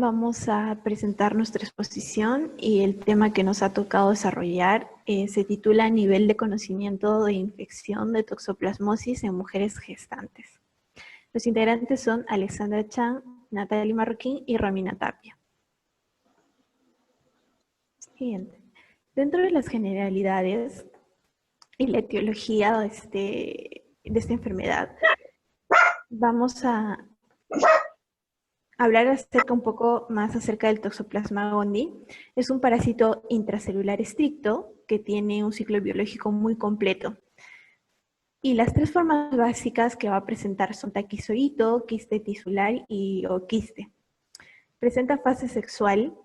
Vamos a presentar nuestra exposición y el tema que nos ha tocado desarrollar se titula Nivel de conocimiento de infección de toxoplasmosis en mujeres gestantes. Los integrantes son Alexandra Chan, Natalie Marroquín y Romina Tapia. Siguiente. Dentro de las generalidades y la etiología de esta enfermedad, vamos a hablar un poco más acerca del Toxoplasma gondii. Es un parásito intracelular estricto que tiene un ciclo biológico muy completo. Y las tres formas básicas que va a presentar son taquizoíto, quiste tisular o quiste. Presenta fase sexual,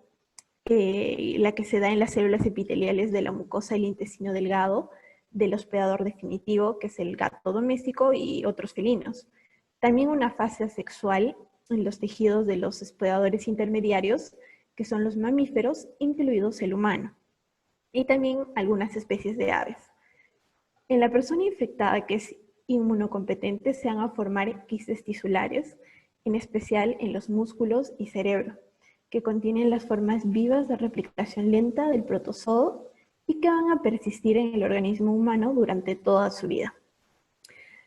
la que se da en las células epiteliales de la mucosa del intestino delgado del hospedador definitivo, que es el gato doméstico y otros felinos. También una fase asexual en los tejidos de los hospedadores intermediarios, que son los mamíferos, incluidos el humano, y también algunas especies de aves. En la persona infectada que es inmunocompetente se van a formar quistes tisulares, en especial en los músculos y cerebro, que contienen las formas vivas de replicación lenta del protozoo y que van a persistir en el organismo humano durante toda su vida.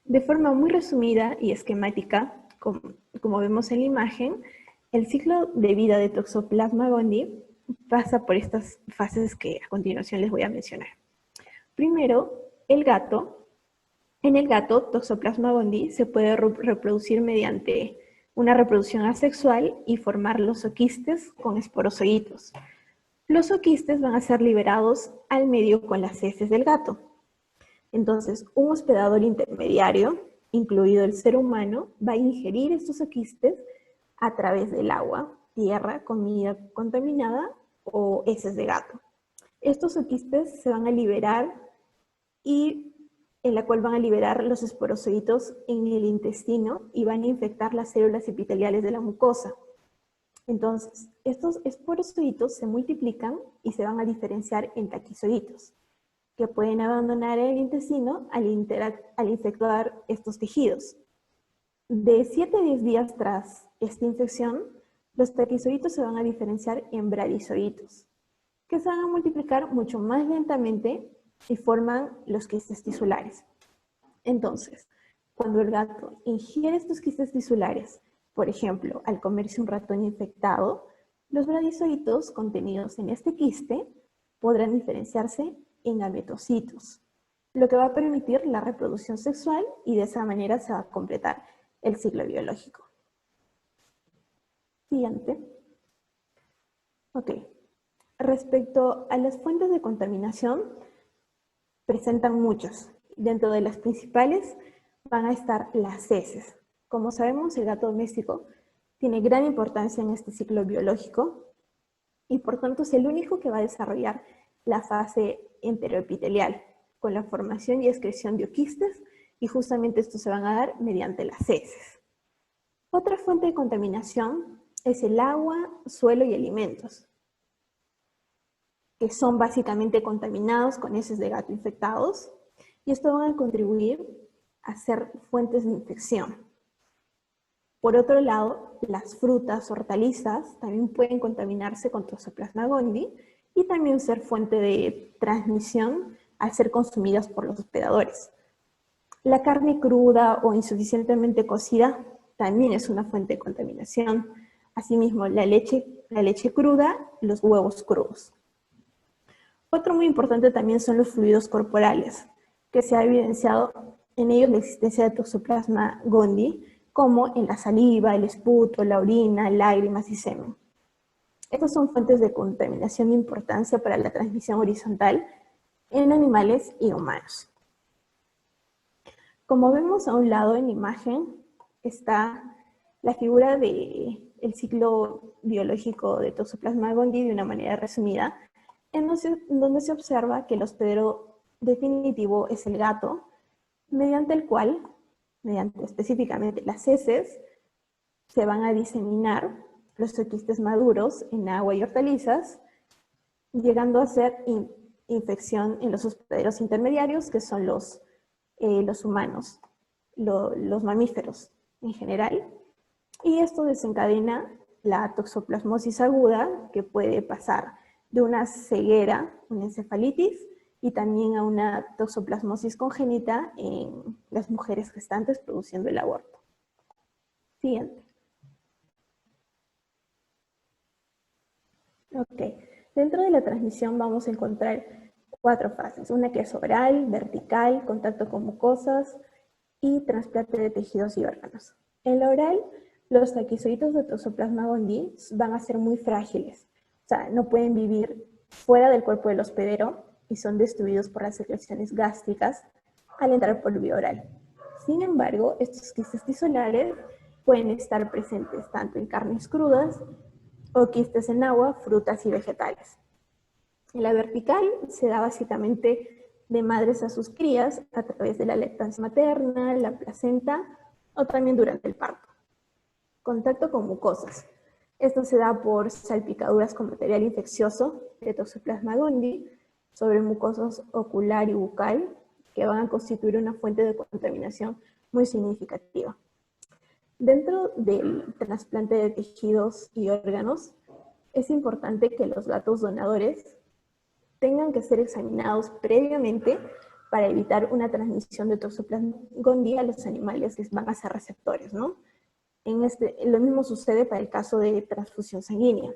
De forma muy resumida y esquemática, como vemos en la imagen, el ciclo de vida de Toxoplasma gondii pasa por estas fases que a continuación les voy a mencionar. Primero, en el gato, Toxoplasma gondii se puede reproducir mediante una reproducción asexual y formar los oquistes con esporozoitos. Los oquistes van a ser liberados al medio con las heces del gato. Entonces, un hospedador intermediario, incluido el ser humano, va a ingerir estos oquistes a través del agua, tierra, comida contaminada o heces de gato. Estos oquistes se van a liberar y en la cual van a liberar los esporozoitos en el intestino y van a infectar las células epiteliales de la mucosa. Entonces, estos esporozoitos se multiplican y se van a diferenciar en taquizoitos, que pueden abandonar el intestino al infectar estos tejidos. De 7 a 10 días tras esta infección, los taquizoitos se van a diferenciar en bradizoitos, que se van a multiplicar mucho más lentamente y forman los quistes tisulares. Entonces, cuando el gato ingiere estos quistes tisulares, por ejemplo, al comerse un ratón infectado, los bradizoitos contenidos en este quiste podrán diferenciarse en gametocitos, lo que va a permitir la reproducción sexual y de esa manera se va a completar el ciclo biológico. Siguiente. Ok. Respecto a las fuentes de contaminación, presentan muchos. Dentro de las principales van a estar las heces. Como sabemos, el gato doméstico tiene gran importancia en este ciclo biológico y por tanto es el único que va a desarrollar la fase enteroepitelial, con la formación y excreción de oquistes, y justamente estos se van a dar mediante las heces. Otra fuente de contaminación es el agua, suelo y alimentos, que son básicamente contaminados con heces de gato infectados, y esto va a contribuir a ser fuentes de infección. Por otro lado, las frutas, hortalizas, también pueden contaminarse con Toxoplasma gondii y también ser fuente de transmisión al ser consumidas por los hospedadores. La carne cruda o insuficientemente cocida también es una fuente de contaminación. Asimismo, la leche cruda, los huevos crudos. Otro muy importante también son los fluidos corporales, que se ha evidenciado en ellos la existencia de Toxoplasma gondii, como en la saliva, el esputo, la orina, lágrimas y semen. Estas son fuentes de contaminación de importancia para la transmisión horizontal en animales y humanos. Como vemos a un lado en la imagen está la figura del ciclo biológico de Toxoplasma gondii de una manera resumida, en donde se observa que el hospedero definitivo es el gato, mediante el cual, mediante específicamente las heces, se van a diseminar los oquistes maduros en agua y hortalizas, llegando a ser infección en los hospederos intermediarios, que son los humanos, los mamíferos en general, y esto desencadena la toxoplasmosis aguda, que puede pasar de una ceguera, una encefalitis, y también a una toxoplasmosis congénita en las mujeres gestantes produciendo el aborto. Siguiente. Ok. Dentro de la transmisión vamos a encontrar 4 fases. Una que es oral, vertical, contacto con mucosas y trasplante de tejidos y órganos. En la oral, los taquizoides de Toxoplasma gondii van a ser muy frágiles. O sea, no pueden vivir fuera del cuerpo del hospedero y son destruidos por las secreciones gástricas al entrar por vía oral. Sin embargo, estos quistes tisulares pueden estar presentes tanto en carnes crudas o quistes en agua, frutas y vegetales. En la vertical se da básicamente de madres a sus crías a través de la lactancia materna, la placenta o también durante el parto. Contacto con mucosas. Esto se da por salpicaduras con material infeccioso de Toxoplasma gondii sobre mucosas ocular y bucal que van a constituir una fuente de contaminación muy significativa. Dentro del trasplante de tejidos y órganos, es importante que los gatos donadores tengan que ser examinados previamente para evitar una transmisión de Toxoplasma gondii a los animales que van a ser receptores, ¿no? Lo mismo sucede para el caso de transfusión sanguínea.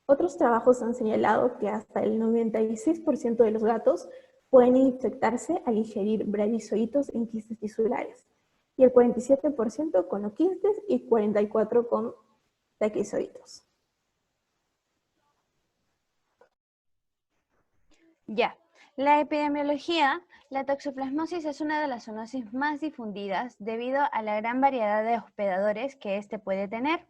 Otros trabajos han señalado que hasta el 96% de los gatos pueden infectarse al ingerir bradyzoitos en quistes tisulares, y el 47% con oquistes y 44% con taquizoitos. Ya, la epidemiología, la toxoplasmosis es una de las zoonosis más difundidas debido a la gran variedad de hospedadores que éste puede tener.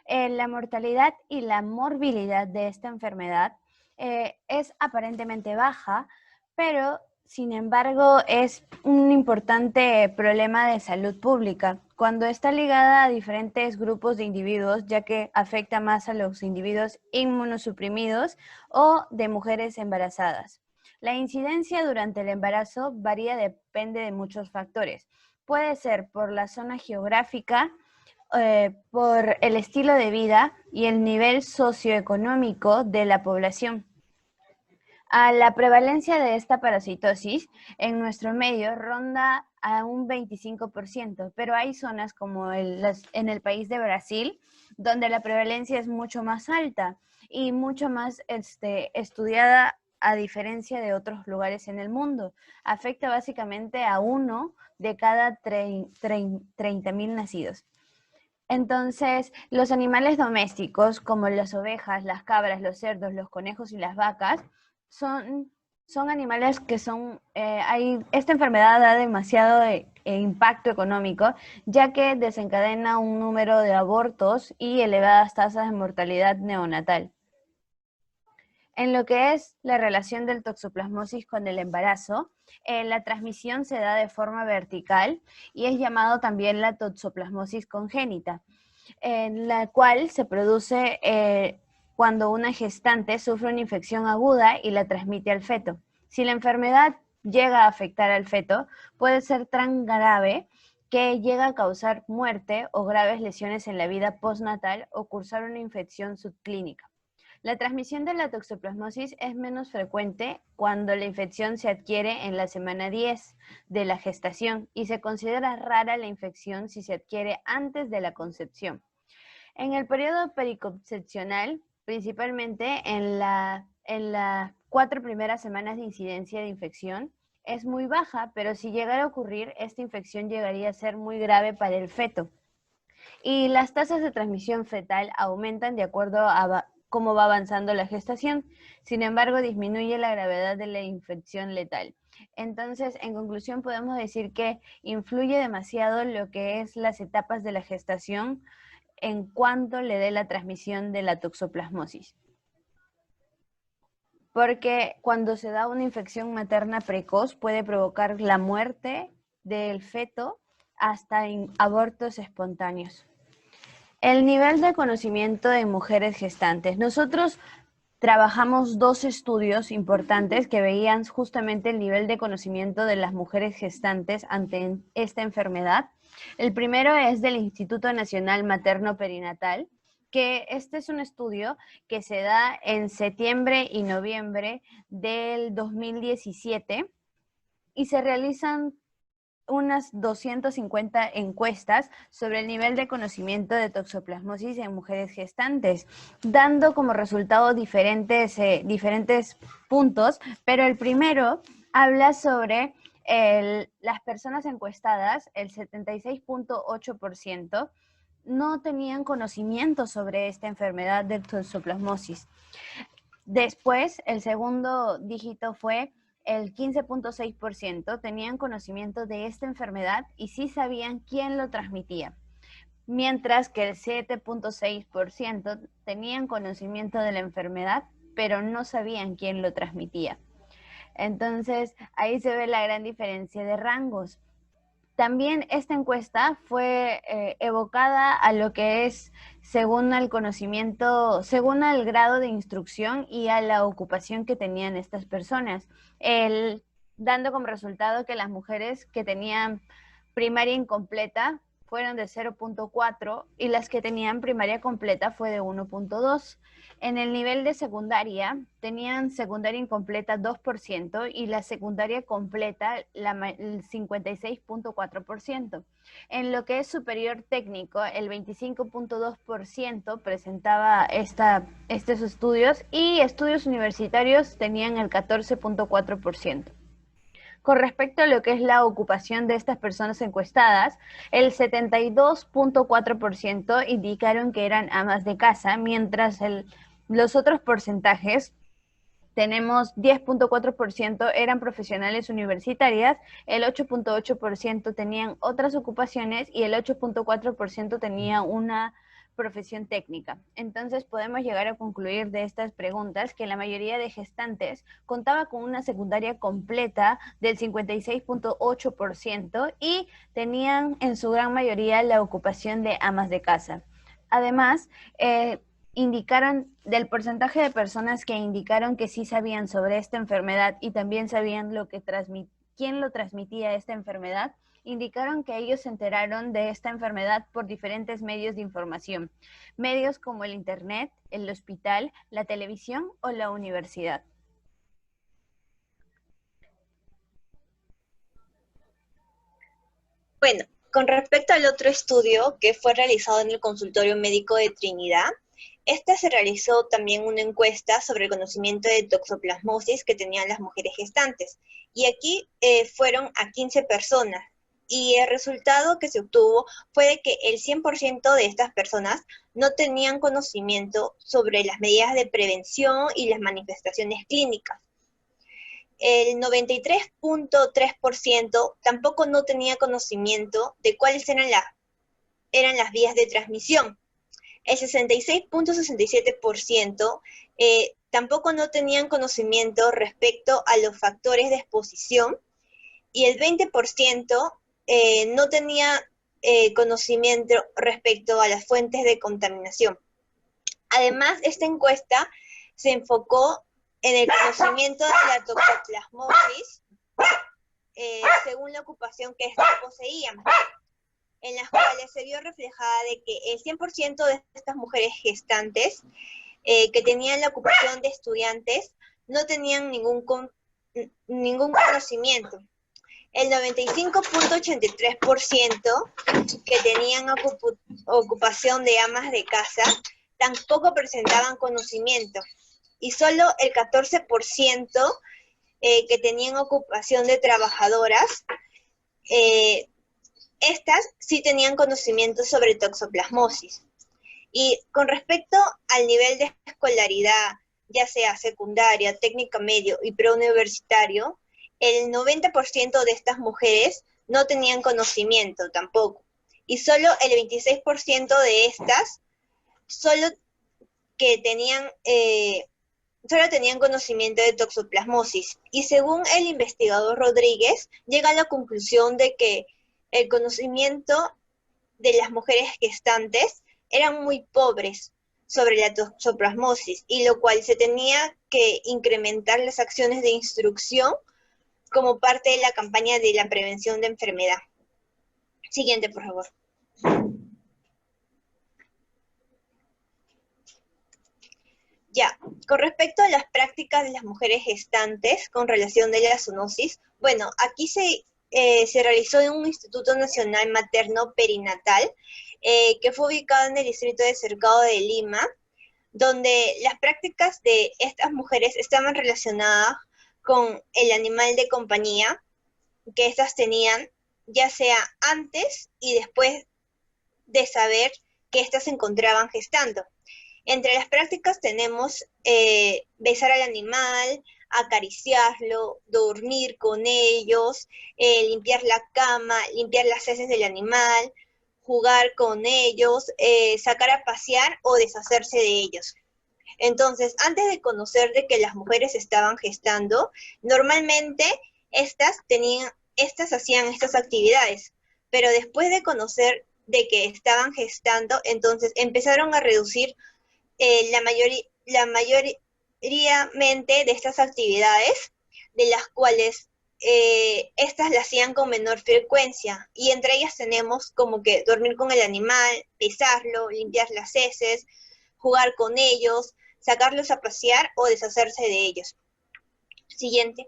La mortalidad y la morbilidad de esta enfermedad es aparentemente baja, pero sin embargo es un importante problema de salud pública cuando está ligada a diferentes grupos de individuos, ya que afecta más a los individuos inmunosuprimidos o de mujeres embarazadas. La incidencia durante el embarazo varía, depende de muchos factores. Puede ser por la zona geográfica, por el estilo de vida y el nivel socioeconómico de la población. A la prevalencia de esta parasitosis en nuestro medio ronda a un 25%, pero hay zonas como en el país de Brasil, donde la prevalencia es mucho más alta y mucho más estudiada a diferencia de otros lugares en el mundo. Afecta básicamente a 1 de cada 30.000 nacidos. Entonces, los animales domésticos, como las ovejas, las cabras, los cerdos, los conejos y las vacas, son animales que esta enfermedad da demasiado impacto económico, ya que desencadena un número de abortos y elevadas tasas de mortalidad neonatal. En lo que es la relación del toxoplasmosis con el embarazo, la transmisión se da de forma vertical y es llamado también la toxoplasmosis congénita, en la cual se produce cuando una gestante sufre una infección aguda y la transmite al feto. Si la enfermedad llega a afectar al feto, puede ser tan grave que llega a causar muerte o graves lesiones en la vida postnatal o cursar una infección subclínica. La transmisión de la toxoplasmosis es menos frecuente cuando la infección se adquiere en la semana 10 de la gestación y se considera rara la infección si se adquiere antes de la concepción. En el periodo periconcepcional, principalmente en las 4 primeras semanas de incidencia de infección, es muy baja, pero si llegara a ocurrir, esta infección llegaría a ser muy grave para el feto. Y las tasas de transmisión fetal aumentan de acuerdo a cómo va avanzando la gestación. Sin embargo, disminuye la gravedad de la infección letal. Entonces, en conclusión, podemos decir que influye demasiado lo que es las etapas de la gestación en cuanto le dé la transmisión de la toxoplasmosis. Porque cuando se da una infección materna precoz puede provocar la muerte del feto hasta en abortos espontáneos. El nivel de conocimiento de mujeres gestantes. Nosotros trabajamos 2 estudios importantes que veían justamente el nivel de conocimiento de las mujeres gestantes ante esta enfermedad. El primero es del Instituto Nacional Materno Perinatal, que este es un estudio que se da en septiembre y noviembre del 2017 y se realizan unas 250 encuestas sobre el nivel de conocimiento de toxoplasmosis en mujeres gestantes, dando como resultado diferentes puntos, pero el primero habla sobre las personas encuestadas, el 76.8% no tenían conocimiento sobre esta enfermedad de toxoplasmosis. Después, el segundo dígito fue el 15.6% tenían conocimiento de esta enfermedad y sí sabían quién lo transmitía, mientras que el 7.6% tenían conocimiento de la enfermedad, pero no sabían quién lo transmitía. Entonces, ahí se ve la gran diferencia de rangos. También esta encuesta fue evocada a lo que es según el conocimiento, según el grado de instrucción y a la ocupación que tenían estas personas, dando como resultado que las mujeres que tenían primaria incompleta fueron de 0.4 y las que tenían primaria completa fue de 1.2. En el nivel de secundaria, tenían secundaria incompleta 2% y la secundaria completa el 56.4%. En lo que es superior técnico, el 25.2% presentaba estos estudios y estudios universitarios tenían el 14.4%. Con respecto a lo que es la ocupación de estas personas encuestadas, el 72.4% indicaron que eran amas de casa, mientras los otros porcentajes, tenemos 10.4% eran profesionales universitarias, el 8.8% tenían otras ocupaciones y el 8.4% tenía una profesión técnica. Entonces podemos llegar a concluir de estas preguntas que la mayoría de gestantes contaba con una secundaria completa del 56.8% y tenían en su gran mayoría la ocupación de amas de casa. Además, indicaron del porcentaje de personas que indicaron que sí sabían sobre esta enfermedad y también sabían quién lo transmitía esta enfermedad, indicaron que ellos se enteraron de esta enfermedad por diferentes medios de información, medios como el internet, el hospital, la televisión o la universidad. Bueno, con respecto al otro estudio que fue realizado en el consultorio médico de Trinidad, se realizó también una encuesta sobre el conocimiento de toxoplasmosis que tenían las mujeres gestantes. Y aquí fueron a 15 personas. Y el resultado que se obtuvo fue de que el 100% de estas personas no tenían conocimiento sobre las medidas de prevención y las manifestaciones clínicas. El 93.3% tampoco no tenía conocimiento de cuáles eran las vías de transmisión. El 66.67% tampoco no tenían conocimiento respecto a los factores de exposición y el 20% no tenía conocimiento respecto a las fuentes de contaminación. Además, esta encuesta se enfocó en el conocimiento de la toxoplasmosis según la ocupación que éstas poseían, en las cuales se vio reflejada de que el 100% de estas mujeres gestantes que tenían la ocupación de estudiantes no tenían ningún conocimiento. El 95.83% que tenían ocupación de amas de casa tampoco presentaban conocimiento. Y solo el 14% que tenían ocupación de trabajadoras, estas sí tenían conocimiento sobre toxoplasmosis. Y con respecto al nivel de escolaridad, ya sea secundaria, técnico medio y preuniversitario, el 90% de estas mujeres no tenían conocimiento tampoco. Y solo el 26% de estas solo tenían conocimiento de toxoplasmosis. Y según el investigador Rodríguez, llega a la conclusión de que el conocimiento de las mujeres gestantes eran muy pobres sobre la toxoplasmosis, y lo cual se tenía que incrementar las acciones de instrucción como parte de la campaña de la prevención de enfermedad. Siguiente, por favor. Ya, con respecto a las prácticas de las mujeres gestantes con relación de la zoonosis, bueno, aquí se realizó en un Instituto Nacional Materno Perinatal, que fue ubicado en el distrito de Cercado de Lima, donde las prácticas de estas mujeres estaban relacionadas con el animal de compañía que éstas tenían, ya sea antes y después de saber que éstas se encontraban gestando. Entre las prácticas tenemos besar al animal, acariciarlo, dormir con ellos, limpiar la cama, limpiar las heces del animal, jugar con ellos, sacar a pasear o deshacerse de ellos. Entonces, antes de conocer de que las mujeres estaban gestando, normalmente estas hacían estas actividades, pero después de conocer de que estaban gestando, entonces empezaron a reducir la mayoría de estas actividades, de las cuales estas las hacían con menor frecuencia, y entre ellas tenemos como que dormir con el animal, pesarlo, limpiar las heces, jugar con ellos, sacarlos a pasear o deshacerse de ellos. Siguiente.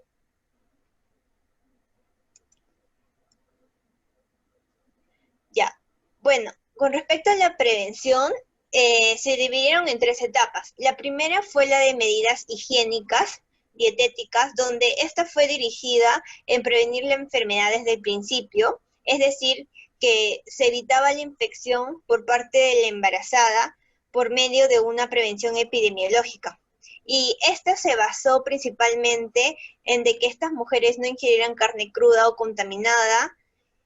Ya. Bueno, con respecto a la prevención, se dividieron en 3 etapas. La primera fue la de medidas higiénicas, dietéticas, donde esta fue dirigida en prevenir la enfermedad desde el principio, es decir, que se evitaba la infección por parte de la embarazada por medio de una prevención epidemiológica. Y esta se basó principalmente en de que estas mujeres no ingirieran carne cruda o contaminada,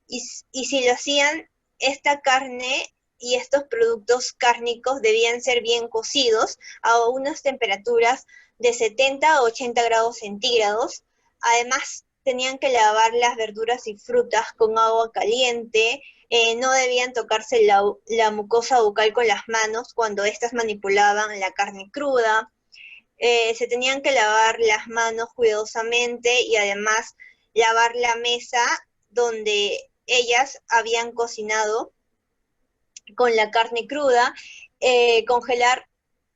y si lo hacían, esta carne y estos productos cárnicos debían ser bien cocidos a unas temperaturas de 70 a 80 grados centígrados. Además, tenían que lavar las verduras y frutas con agua caliente, no debían tocarse la mucosa bucal con las manos cuando éstas manipulaban la carne cruda, se tenían que lavar las manos cuidadosamente y además lavar la mesa donde ellas habían cocinado con la carne cruda, congelar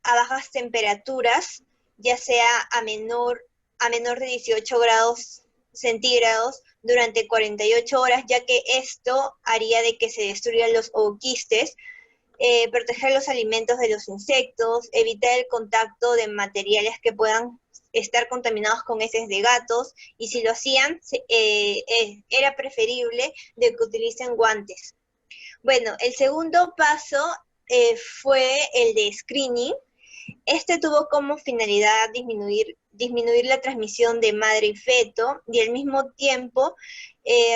a bajas temperaturas, ya sea a menor de 18 grados centígrados durante 48 horas, ya que esto haría de que se destruyan los ooquistes, proteger los alimentos de los insectos, evitar el contacto de materiales que puedan estar contaminados con heces de gatos, y si lo hacían, era preferible de que utilicen guantes. Bueno, el segundo paso fue el de screening. Este tuvo como finalidad disminuir la transmisión de madre y feto y al mismo tiempo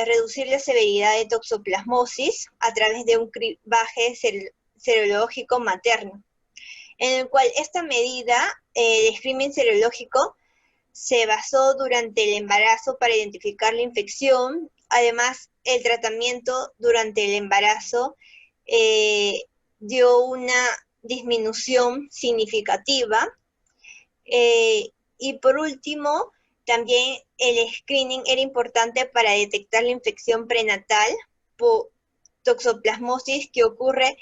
reducir la severidad de toxoplasmosis a través de un cribaje serológico materno, en el cual esta medida de screening serológico se basó durante el embarazo para identificar la infección. Además, el tratamiento durante el embarazo dio una disminución significativa. Y por último, también el screening era importante para detectar la infección prenatal por toxoplasmosis que ocurre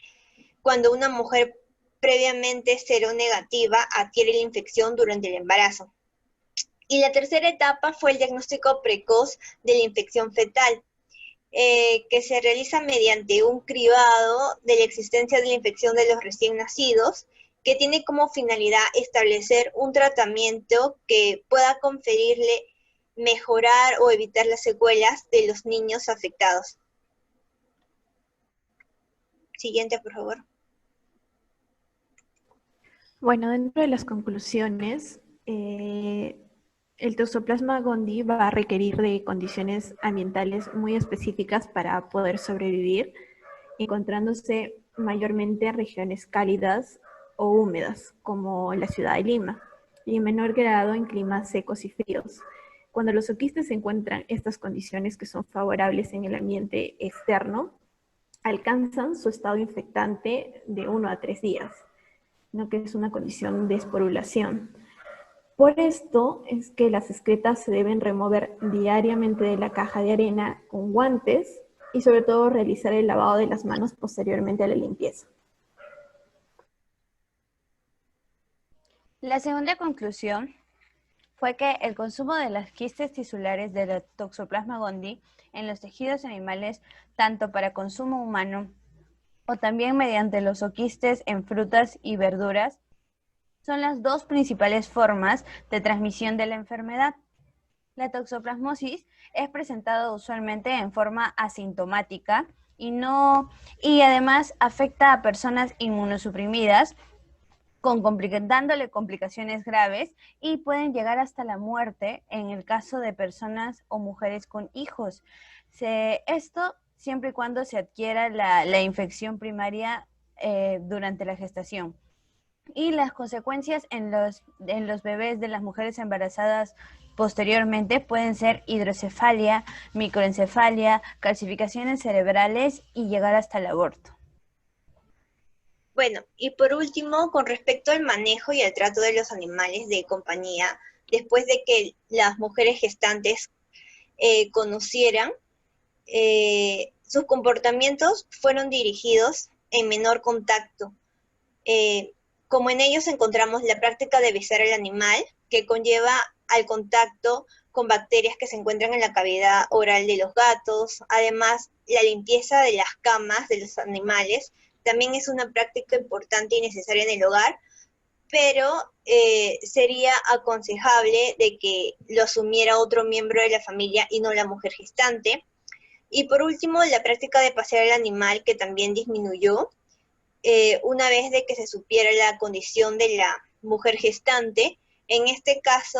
cuando una mujer previamente seronegativa adquiere la infección durante el embarazo. Y la tercera etapa fue el diagnóstico precoz de la infección fetal, que se realiza mediante un cribado de la existencia de la infección de los recién nacidos, que tiene como finalidad establecer un tratamiento que pueda conferirle, mejorar o evitar las secuelas de los niños afectados. Siguiente, por favor. Bueno, dentro de las conclusiones, el Toxoplasma gondii va a requerir de condiciones ambientales muy específicas para poder sobrevivir, encontrándose mayormente en regiones cálidas o húmedas, como la ciudad de Lima, y en menor grado en climas secos y fríos. Cuando los zooquistes encuentran estas condiciones que son favorables en el ambiente externo, alcanzan su estado infectante de 1 a 3 días, ¿no? Que es una condición de esporulación. Por esto es que las excretas se deben remover diariamente de la caja de arena con guantes y sobre todo realizar el lavado de las manos posteriormente a la limpieza. La segunda conclusión fue que el consumo de las quistes tisulares de la Toxoplasma gondii en los tejidos animales, tanto para consumo humano o también mediante los oquistes en frutas y verduras, son las dos principales formas de transmisión de la enfermedad. La toxoplasmosis es presentada usualmente en forma asintomática y además afecta a personas inmunosuprimidas, dándole complicaciones graves y pueden llegar hasta la muerte en el caso de personas o mujeres con hijos. Esto siempre y cuando se adquiera la infección primaria durante la gestación. Y las consecuencias en los bebés de las mujeres embarazadas posteriormente pueden ser hidrocefalia, microencefalia, calcificaciones cerebrales y llegar hasta el aborto. Bueno, y por último, con respecto al manejo y al trato de los animales de compañía, después de que las mujeres gestantes conocieran, sus comportamientos fueron dirigidos en menor contacto. Como en ellos encontramos la práctica de besar al animal, que conlleva al contacto con bacterias que se encuentran en la cavidad oral de los gatos. Además, la limpieza de las camas de los animales también es una práctica importante y necesaria en el hogar, pero sería aconsejable de que lo asumiera otro miembro de la familia y no la mujer gestante. Y por último, la práctica de pasear al animal, que también disminuyó una vez de que se supiera la condición de la mujer gestante. En este caso,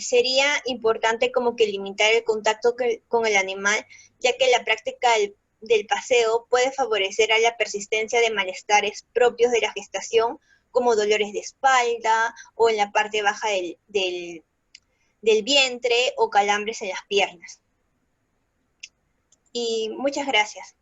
sería importante como que limitar el contacto con el animal, ya que la práctica del paseo puede favorecer a la persistencia de malestares propios de la gestación, como dolores de espalda o en la parte baja del vientre o calambres en las piernas. Y muchas gracias.